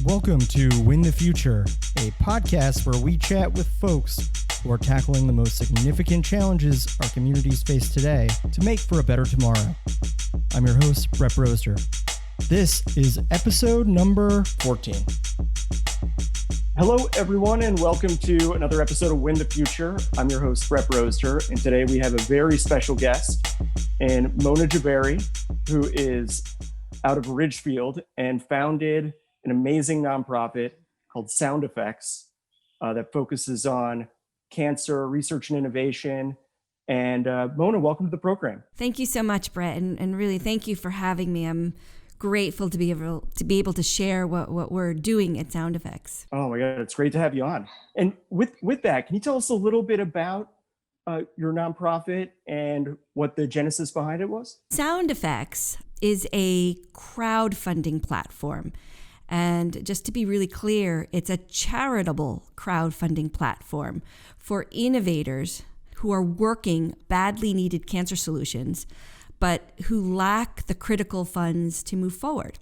Welcome to Win the Future, a podcast where we chat with folks who are tackling the most significant challenges our communities face today to make for a better tomorrow. I'm your host, Brett Roster. This is episode number 14. Hello, everyone, and welcome to another episode of Win the Future. I'm your host, Brett Roster, and today we have a very special guest in Mona Jhaveri, who is out of Ridgefield and founded an amazing nonprofit called Sound Effects that focuses on cancer research and innovation. And Mona, welcome to the program. Thank you so much, Brett, and really thank you for having me. I'm grateful to be able to share what we're doing at Sound Effects. Oh my God, it's great to have you on. And with that, can you tell us a little bit about your nonprofit and what the genesis behind it was? Sound Effects is a crowdfunding platform. And just to be really clear, it's a charitable crowdfunding platform for innovators who are working badly needed cancer solutions, but who lack the critical funds to move forward.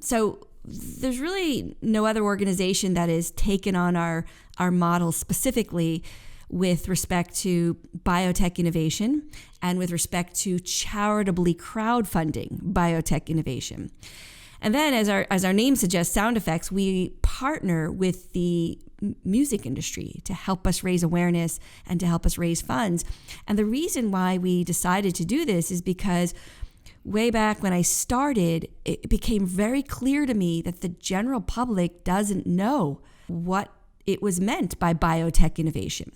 So there's really no other organization that has taken on our model specifically with respect to biotech innovation and with respect to charitably crowdfunding biotech innovation. And then, as our name suggests, Sound Effects, we partner with the music industry to help us raise awareness and to help us raise funds. And the reason why we decided to do this is because way back when I started, it became very clear to me that the general public doesn't know what it was meant by biotech innovation.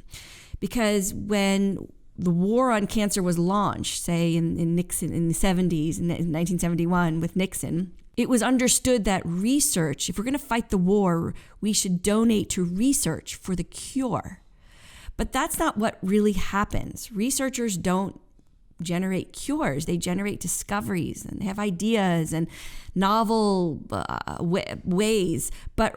Because when the war on cancer was launched, say in Nixon in the 70s, in 1971 with Nixon, it was understood that research, if we're going to fight the war, we should donate to research for the cure. But that's not what really happens. Researchers don't generate cures. They generate discoveries and they have ideas and novel ways. But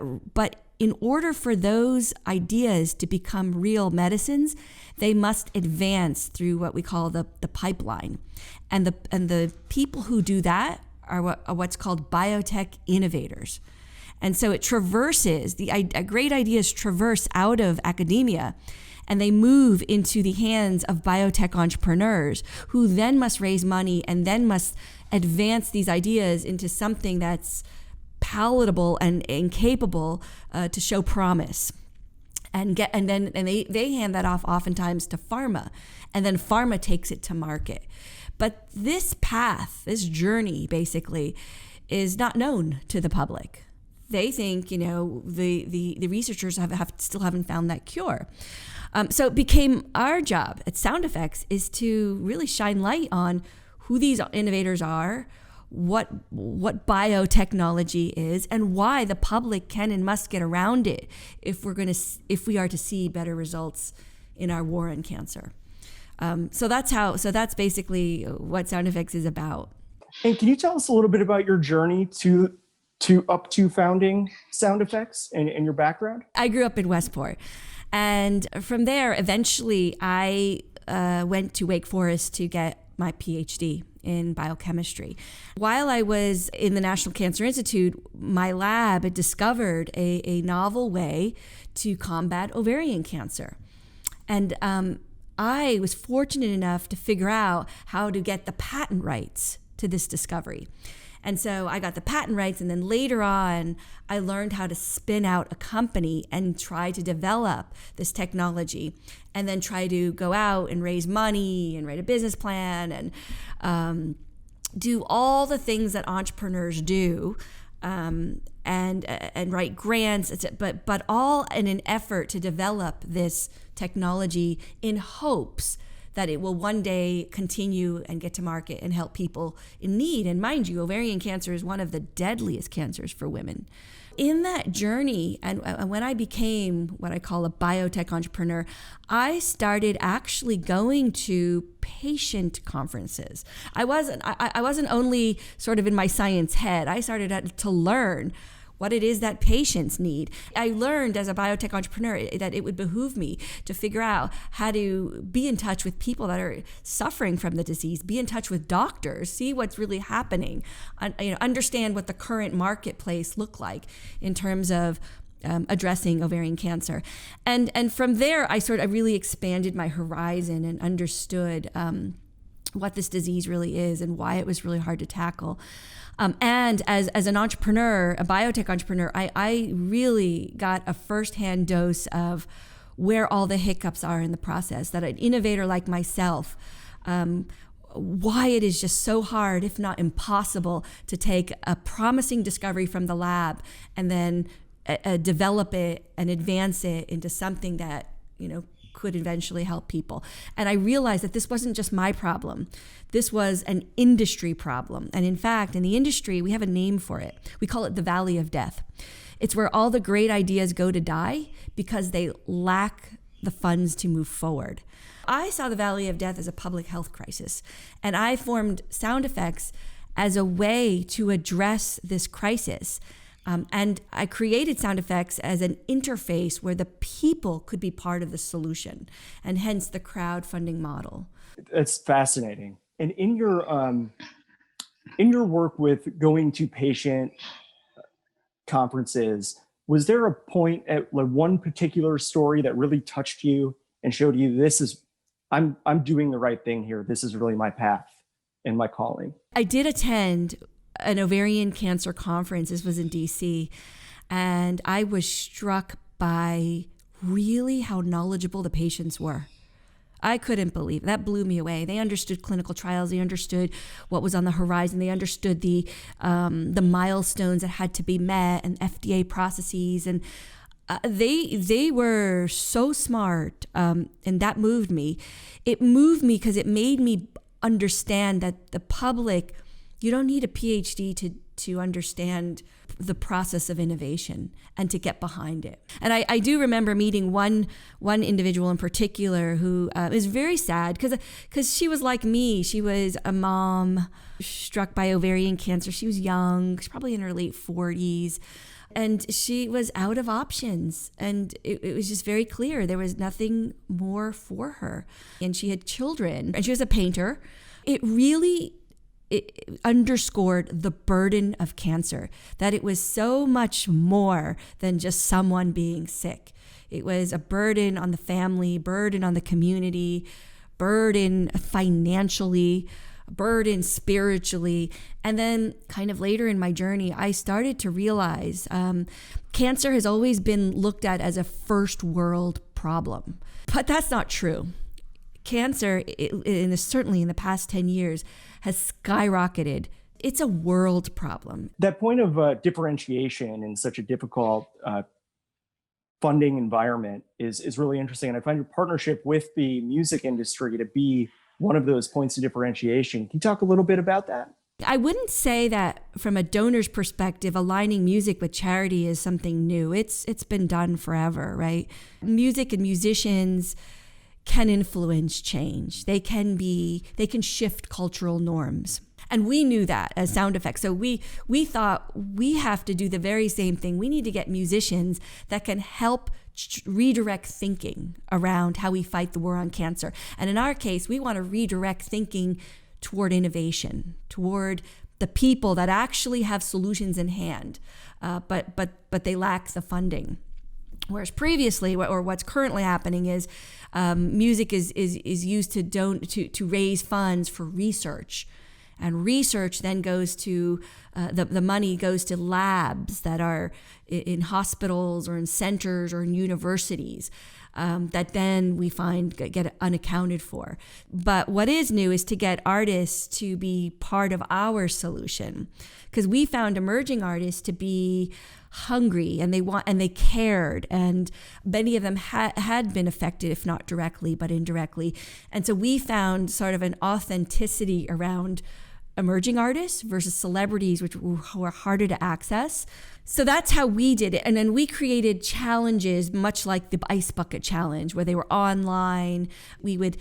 in order for those ideas to become real medicines, they must advance through what we call the pipeline. And the people who do that are what's called biotech innovators. And so it traverses, great ideas traverse out of academia and they move into the hands of biotech entrepreneurs who then must raise money and then must advance these ideas into something that's palatable and capable to show promise. And they hand that off oftentimes to pharma, and then pharma takes it to market. But this path, this journey, basically, is not known to the public. They think, the researchers still haven't found that cure. So it became our job at Sound Effects is to really shine light on who these innovators are, what biotechnology is, and why the public can and must get around it if we are to see better results in our war on cancer. So that's basically what Sound Effects is about. And can you tell us a little bit about your journey to founding Sound Effects and your background? I grew up in Westport. And from there, eventually, I went to Wake Forest to get my PhD in biochemistry. While I was in the National Cancer Institute, my lab had discovered a novel way to combat ovarian cancer. And I was fortunate enough to figure out how to get the patent rights to this discovery. And so I got the patent rights, and then later on, I learned how to spin out a company and try to develop this technology, and then try to go out and raise money and write a business plan and do all the things that entrepreneurs do, and write grants, but all in an effort to develop this technology in hopes that it will one day continue and get to market and help people in need. And mind you, ovarian cancer is one of the deadliest cancers for women. In that journey, and when I became what I call a biotech entrepreneur, I started actually going to patient conferences. I wasn't only sort of in my science head. I started to learn what it is that patients need. I learned as a biotech entrepreneur that it would behoove me to figure out how to be in touch with people that are suffering from the disease, be in touch with doctors, see what's really happening, understand what the current marketplace look like in terms of addressing ovarian cancer. And from there, I really expanded my horizon and understood what this disease really is and why it was really hard to tackle. And as an entrepreneur, a biotech entrepreneur, I really got a firsthand dose of where all the hiccups are in the process, that an innovator like myself, why it is just so hard, if not impossible, to take a promising discovery from the lab and then develop it and advance it into something that, could eventually help people. And I realized that this wasn't just my problem. This was an industry problem. And in fact, in the industry, we have a name for it. We call it the Valley of Death. It's where all the great ideas go to die because they lack the funds to move forward. I saw the Valley of Death as a public health crisis, and I formed sound effects as a way to address this crisis. And I created sound effects as an interface where the people could be part of the solution, and hence the crowdfunding model. That's fascinating. And in your work with going to patient conferences, was there a point at one particular story that really touched you and showed you I'm doing the right thing here. This is really my path and my calling? I did attend an ovarian cancer conference. This was in DC. And I was struck by really how knowledgeable the patients were. I couldn't believe it. That blew me away. They understood clinical trials. They understood what was on the horizon. They understood the milestones that had to be met and FDA processes. And they were so smart. And that moved me. It moved me because it made me understand that the public, you don't need a PhD to understand the process of innovation and to get behind it. And I do remember meeting one individual in particular who is very sad because she was like me. She was a mom struck by ovarian cancer. She was young, she's probably in her late 40s. And she was out of options. And it was just very clear there was nothing more for her. And she had children, and she was a painter. It underscored the burden of cancer, that it was so much more than just someone being sick. It was a burden on the family, burden on the community, burden financially, burden spiritually. And then kind of later in my journey, I started to realize cancer has always been looked at as a first world problem. But that's not true. Cancer, certainly in the past 10 years, has skyrocketed. It's a world problem. That point of differentiation in such a difficult funding environment is really interesting. And I find your partnership with the music industry to be one of those points of differentiation. Can you talk a little bit about that? I wouldn't say that from a donor's perspective, aligning music with charity is something new. It's been done forever, right? Music and musicians can influence change. They can shift cultural norms. And we knew that as sound effects. So we thought we have to do the very same thing. We need to get musicians that can help redirect thinking around how we fight the war on cancer. And in our case, we want to redirect thinking toward innovation, toward the people that actually have solutions in hand, but they lack the funding. Whereas previously, or what's currently happening is music is used to raise funds for research, and research then goes to the money goes to labs that are in hospitals or in centers or in universities that then we find get unaccounted for. But what is new is to get artists to be part of our solution, because we found emerging artists to be hungry and they cared, and many of them had been affected, if not directly but indirectly. And so we found sort of an authenticity around emerging artists versus celebrities, who are harder to access. So that's how we did it. And then we created challenges much like the Ice Bucket Challenge, where they were online. We would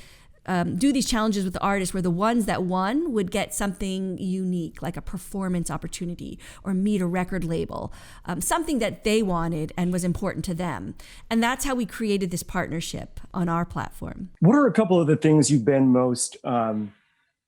do these challenges with the artists where the ones that won would get something unique, like a performance opportunity or meet a record label, something that they wanted and was important to them. And that's how we created this partnership on our platform. What are a couple of the things you've been most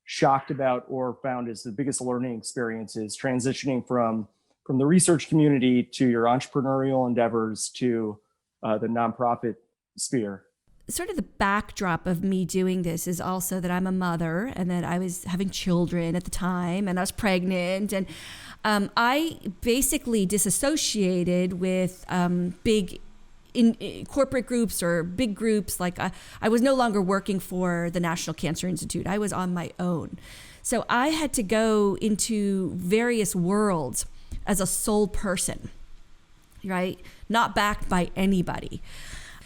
shocked about or found as the biggest learning experiences transitioning from the research community to your entrepreneurial endeavors to the nonprofit sphere? Sort of the backdrop of me doing this is also that I'm a mother and that I was having children at the time and I was pregnant. And I basically disassociated with big corporate groups or big groups. Like I was no longer working for the National Cancer Institute. I was on my own. So I had to go into various worlds as a sole person, right? Not backed by anybody.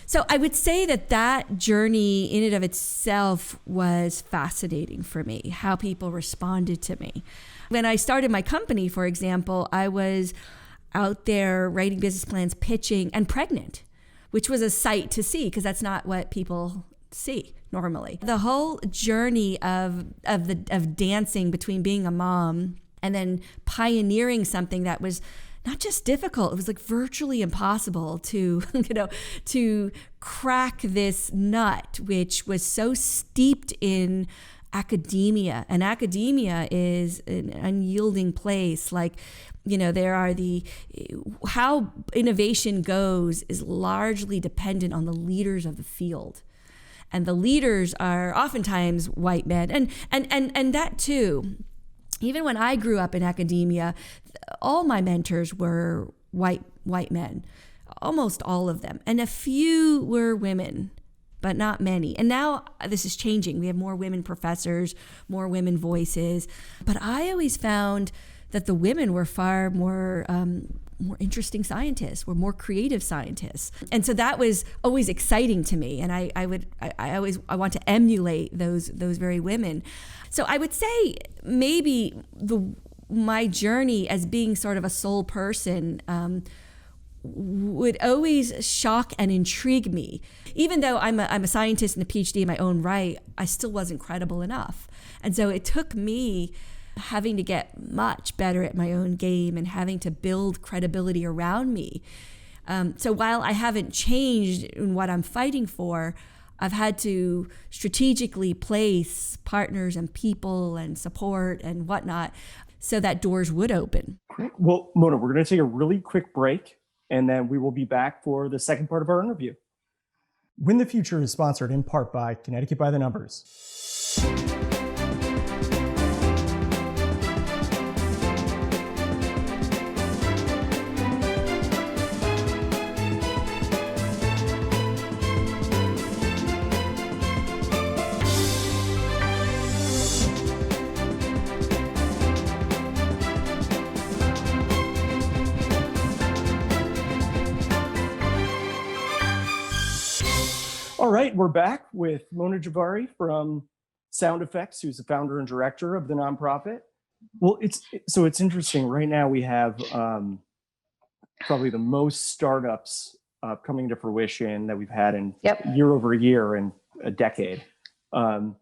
So I would say that journey in and of itself was fascinating for me, how people responded to me. When I started my company, for example, I was out there writing business plans, pitching, and pregnant, which was a sight to see because that's not what people see normally. The whole journey of dancing between being a mom and then pioneering something that was not just difficult, it was like virtually impossible to, to crack this nut, which was so steeped in academia. And academia is an unyielding place. Like, there are how innovation goes is largely dependent on the leaders of the field. And the leaders are oftentimes white men. And that too, even when I grew up in academia, all my mentors were white men, almost all of them. And a few were women, but not many. And now this is changing. We have more women professors, more women voices. But I always found that the women were far more interesting scientists, were more creative scientists. And so that was always exciting to me. And I want to emulate those very women. So I would say maybe my journey as being sort of a sole person would always shock and intrigue me. Even though I'm a scientist and a PhD in my own right, I still wasn't credible enough. And so it took me having to get much better at my own game and having to build credibility around me. So while I haven't changed in what I'm fighting for, I've had to strategically place partners and people and support and whatnot so that doors would open. Great. Well, Mona, we're going to take a really quick break and then we will be back for the second part of our interview. Win the Future is sponsored in part by Connecticut by the Numbers. All right, we're back with Mona Jhaveri from Sound Effects, who's the founder and director of the nonprofit. Well, it's interesting. Right now we have probably the most startups coming to fruition that we've had in year over year in a decade. And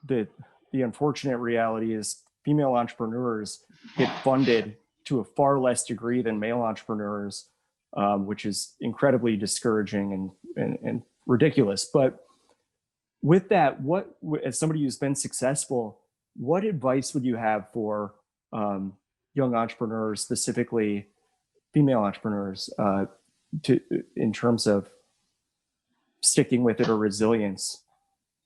the unfortunate reality is female entrepreneurs get funded to a far less degree than male entrepreneurs, which is incredibly discouraging and ridiculous. But with that, as somebody who's been successful, what advice would you have for young entrepreneurs, specifically female entrepreneurs, in terms of sticking with it or resilience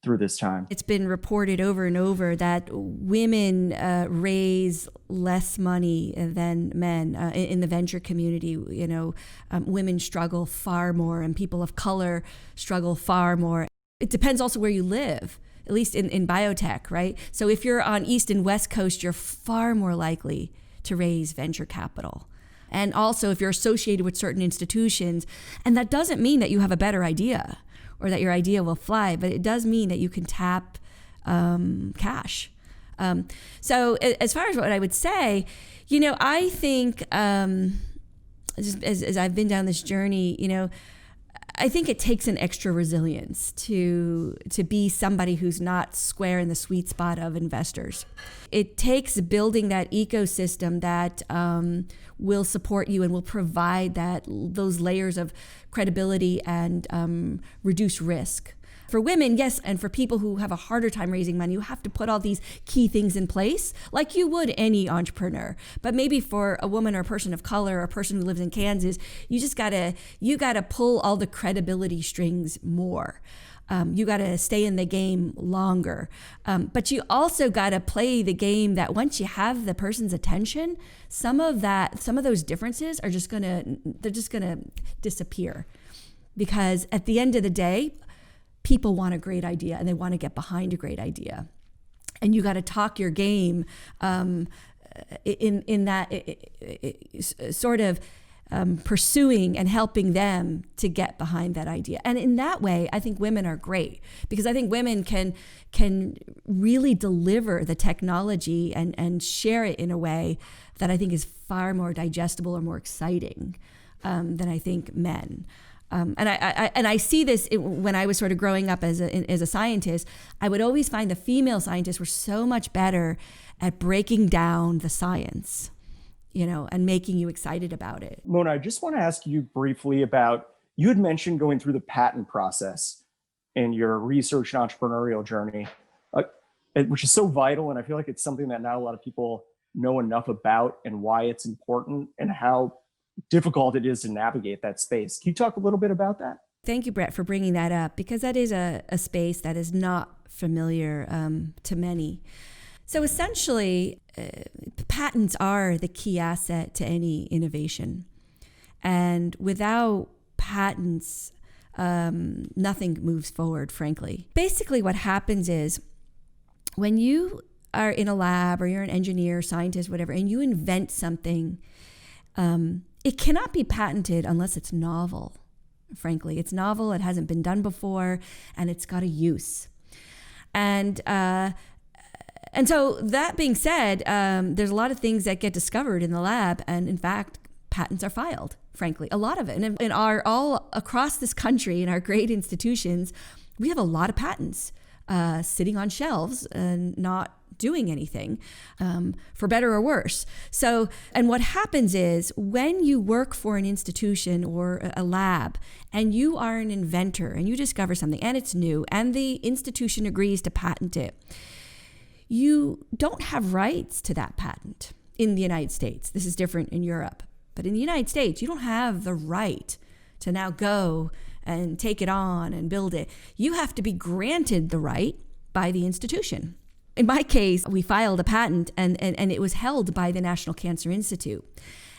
through this time? It's been reported over and over that women raise less money than men in the venture community. Women struggle far more, and people of color struggle far more. It depends also where you live, at least in biotech, right? So if you're on East and West Coast, you're far more likely to raise venture capital. And also if you're associated with certain institutions, and that doesn't mean that you have a better idea or that your idea will fly, but it does mean that you can tap cash. So as far as what I would say, I think just as I've been down this journey, I think it takes an extra resilience to be somebody who's not square in the sweet spot of investors. It takes building that ecosystem that will support you and will provide those layers of credibility and reduce risk. For women, yes, and for people who have a harder time raising money, you have to put all these key things in place like you would any entrepreneur. But maybe for a woman or a person of color or a person who lives in Kansas, you gotta pull all the credibility strings more. You gotta stay in the game longer. But you also gotta play the game that once you have the person's attention, some of those differences are just gonna disappear. Because at the end of the day, people want a great idea and they want to get behind a great idea. And you got to talk your game in that sort of pursuing and helping them to get behind that idea. And in that way, I think women are great because I think women can really deliver the technology and share it in a way that I think is far more digestible or more exciting than I think men. And I see this when I was sort of growing up as a scientist. I would always find the female scientists were so much better at breaking down the science, and making you excited about it. Mona, I just want to ask you briefly about, you had mentioned going through the patent process in your research and entrepreneurial journey, which is so vital. And I feel like it's something that not a lot of people know enough about and why it's important and how difficult it is to navigate that space. Can you talk a little bit about that? Thank you, Brett, for bringing that up, because that is a space that is not familiar to many. So essentially, patents are the key asset to any innovation. And without patents, nothing moves forward, frankly. Basically, what happens is when you are in a lab or you're an engineer, scientist, whatever, and you invent something, it cannot be patented unless it's novel. Frankly, it's novel, it hasn't been done before, and it's got a use. And so that being said, there's a lot of things that get discovered in the lab, and in fact, patents are filed, frankly, a lot of it. And all across this country, in our great institutions, we have a lot of patents sitting on shelves and not doing anything, for better or worse. So, and what happens is when you work for an institution or a lab and you are an inventor and you discover something and it's new and the institution agrees to patent it, you don't have rights to that patent in the United States. This is different in Europe. But in the United States, you don't have the right to now go and take it on and build it. You have to be granted the right by the institution. In my case, we filed a patent and it was held by the National Cancer Institute.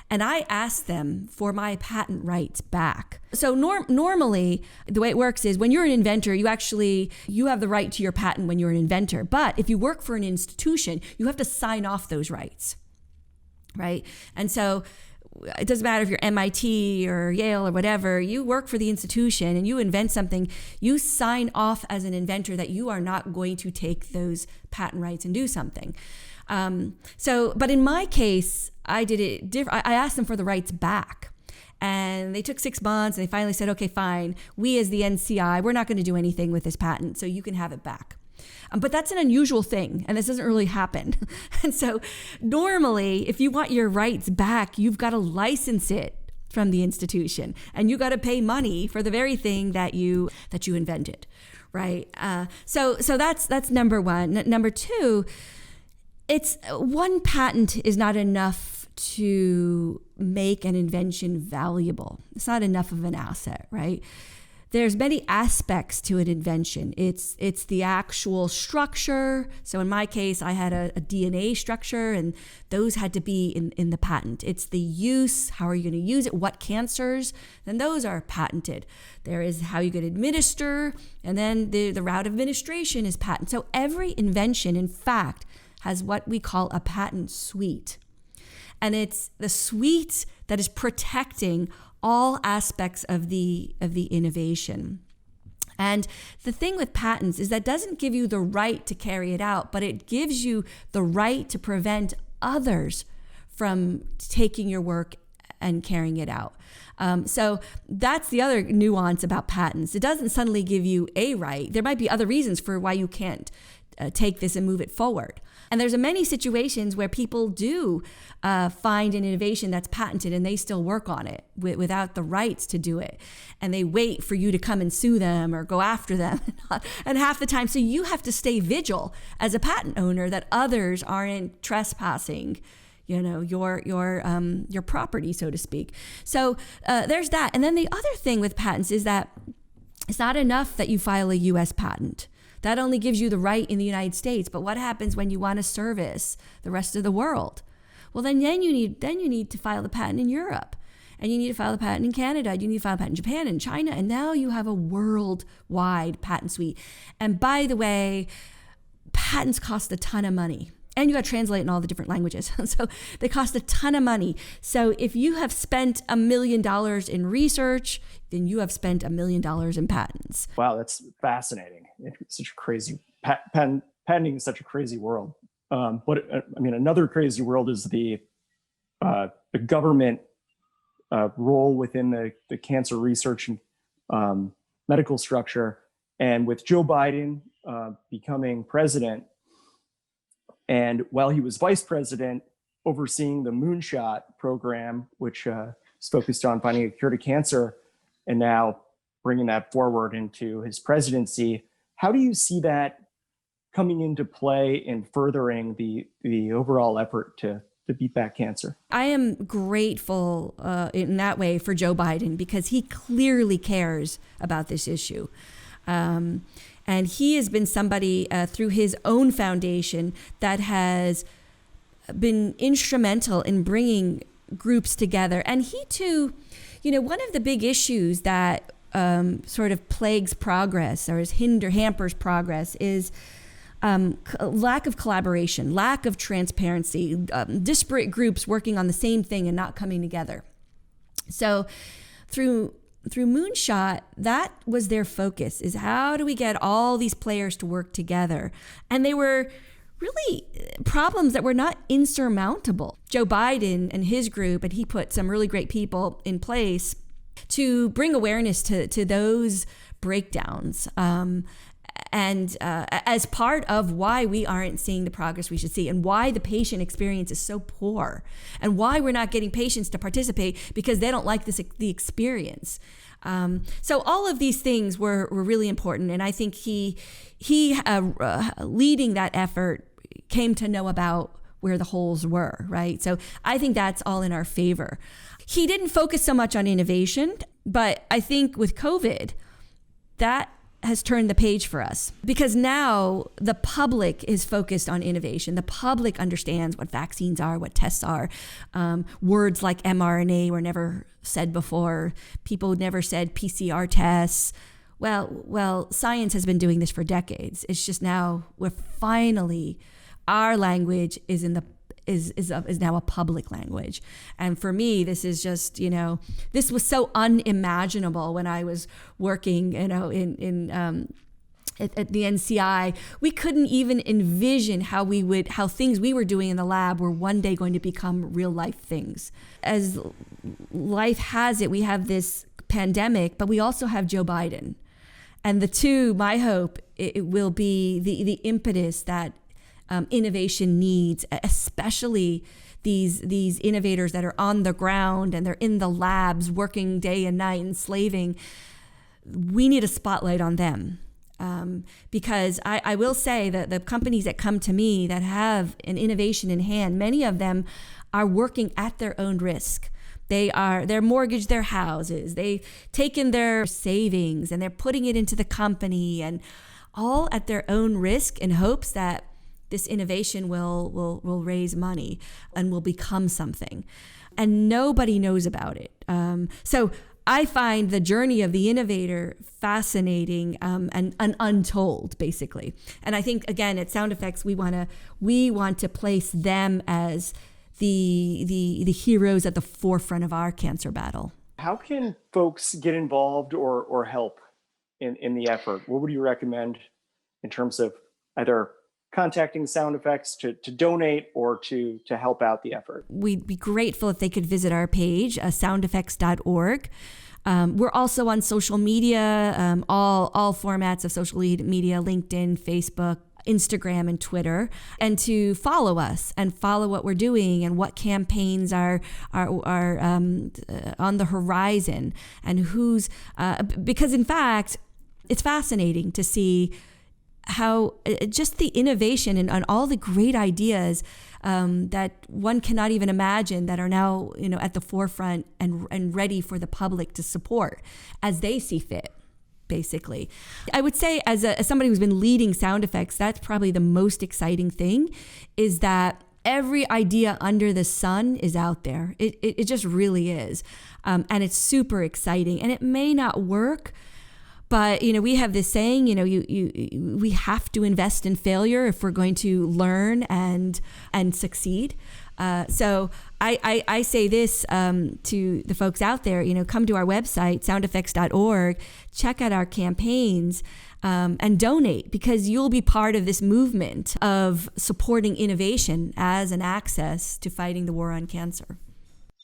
And I asked them for my patent rights back. So normally, the way it works is when you're an inventor, you have the right to your patent when you're an inventor. But if you work for an institution, you have to sign off those rights, right? And so it doesn't matter if you're MIT or Yale or whatever, you work for the institution and you invent something, you sign off as an inventor that you are not going to take those patent rights and do something. But in my case, I did it different. I asked them for the rights back. And they took 6 months and they finally said, okay, fine. We as the NCI, we're not going to do anything with this patent, so you can have it back. But that's an unusual thing, and this doesn't really happen. And so normally, if you want your rights back, you've got to license it from the institution, and you got to pay money for the very thing that you invented, right? So that's number one. Number two, it's one patent is not enough to make an invention valuable. It's not enough of an asset, right? There's many aspects to an invention. It's the actual structure. So in my case, I had a DNA structure, and those had to be in the patent. It's the use. How are you going to use it? What cancers? Then those are patented. There is how you can administer, and then the route of administration is patent. So every invention, in fact, has what we call a patent suite. And it's the suite that is protecting all aspects of the innovation. And the thing with patents is that doesn't give you the right to carry it out, but it gives you the right to prevent others from taking your work and carrying it out. So that's the other nuance about patents. It doesn't suddenly give you a right. There might be other reasons for why you can't take this and move it forward. And there's many situations where people do find an innovation that's patented and they still work on it without the rights to do it. And they wait for you to come and sue them or go after them. And half the time, so you have to stay vigil as a patent owner that others aren't trespassing, your property, so to speak. So there's that. And then the other thing with patents is that it's not enough that you file a U.S. patent. That only gives you the right in the United States. But what happens when you want to service the rest of the world? Well, then you need to file the patent in Europe, and you need to file the patent in Canada. You need to file a patent in Japan and China, and now you have a worldwide patent suite. And by the way, patents cost a ton of money. And you got to translate in all the different languages. So they cost a ton of money. So if you have spent $1 million in research, then you have spent $1 million in patents. Wow, that's fascinating. It's such a crazy, patenting is such a crazy world. Another crazy world is the government role within the cancer research and medical structure. And with Joe Biden becoming president, and while he was vice president, overseeing the Moonshot program, which is focused on finding a cure to cancer, and now bringing that forward into his presidency, how do you see that coming into play in furthering the overall effort to beat back cancer? I am grateful in that way for Joe Biden because he clearly cares about this issue. And he has been somebody through his own foundation that has been instrumental in bringing groups together. And he too, one of the big issues that sort of plagues progress or hampers progress is lack of collaboration, lack of transparency, disparate groups working on the same thing and not coming together. So through Moonshot, that was their focus, is how do we get all these players to work together? And they were really problems that were not insurmountable. Joe Biden and his group, and he put some really great people in place to bring awareness to those breakdowns. And as part of why we aren't seeing the progress we should see and why the patient experience is so poor and why we're not getting patients to participate because they don't like the experience. So all of these things were really important. And I think he leading that effort came to know about where the holes were, right? So I think that's all in our favor. He didn't focus so much on innovation, but I think with COVID, that has turned the page for us because now the public is focused on innovation. The public understands what vaccines are, what tests are. Words like mRNA were never said before. People never said PCR tests. Well, science has been doing this for decades. It's just now we're finally, our language is now a public language. And for me, this is just, this was so unimaginable when I was working, at the NCI. We couldn't even envision how things we were doing in the lab were one day going to become real life things. As life has it, we have this pandemic, but we also have Joe Biden. And the two, my hope, it will be the impetus that innovation needs, especially these innovators that are on the ground and they're in the labs working day and night and slaving. We need a spotlight on them. Because I will say that the companies that come to me that have an innovation in hand, many of them are working at their own risk. They're mortgaged their houses, they've taken their savings and they're putting it into the company and all at their own risk in hopes that this innovation will raise money and will become something. And nobody knows about it. So I find the journey of the innovator fascinating and untold, basically. And I think, again, at Sound Effects, we want to place them as the heroes at the forefront of our cancer battle. How can folks get involved or help in the effort? What would you recommend in terms of either contacting Sound Effects to donate or to help out the effort? We'd be grateful if they could visit our page, soundeffects.org. We're also on social media, all formats of social media, LinkedIn, Facebook, Instagram, and Twitter, and to follow us and follow what we're doing and what campaigns are on the horizon and who's, because in fact, it's fascinating to see how just the innovation and all the great ideas that one cannot even imagine that are now, at the forefront and ready for the public to support as they see fit, basically. I would say as somebody who's been leading Sound Effects, that's probably the most exciting thing, is that every idea under the sun is out there. It just really is. And it's super exciting. And it may not work, but, we have this saying, we have to invest in failure if we're going to learn and succeed. So I say this to the folks out there, come to our website, soundeffects.org, check out our campaigns, and donate, because you'll be part of this movement of supporting innovation as an access to fighting the war on cancer.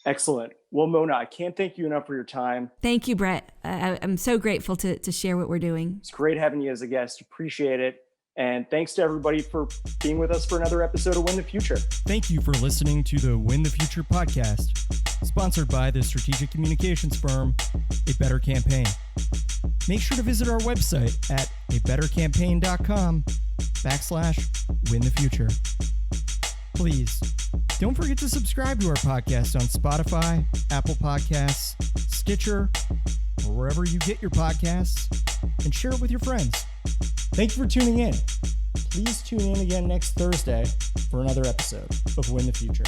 Excellent. Well, Mona, I can't thank you enough for your time. Thank you, Brett. I'm so grateful to share what we're doing. It's great having you as a guest. Appreciate it. And thanks to everybody for being with us for another episode of Win the Future. Thank you for listening to the Win the Future podcast, sponsored by the strategic communications firm, A Better Campaign. Make sure to visit our website at abettercampaign.com/winthefuture. Please, don't forget to subscribe to our podcast on Spotify, Apple Podcasts, Stitcher, or wherever you get your podcasts, and share it with your friends. Thank you for tuning in. Please tune in again next Thursday for another episode of Win the Future.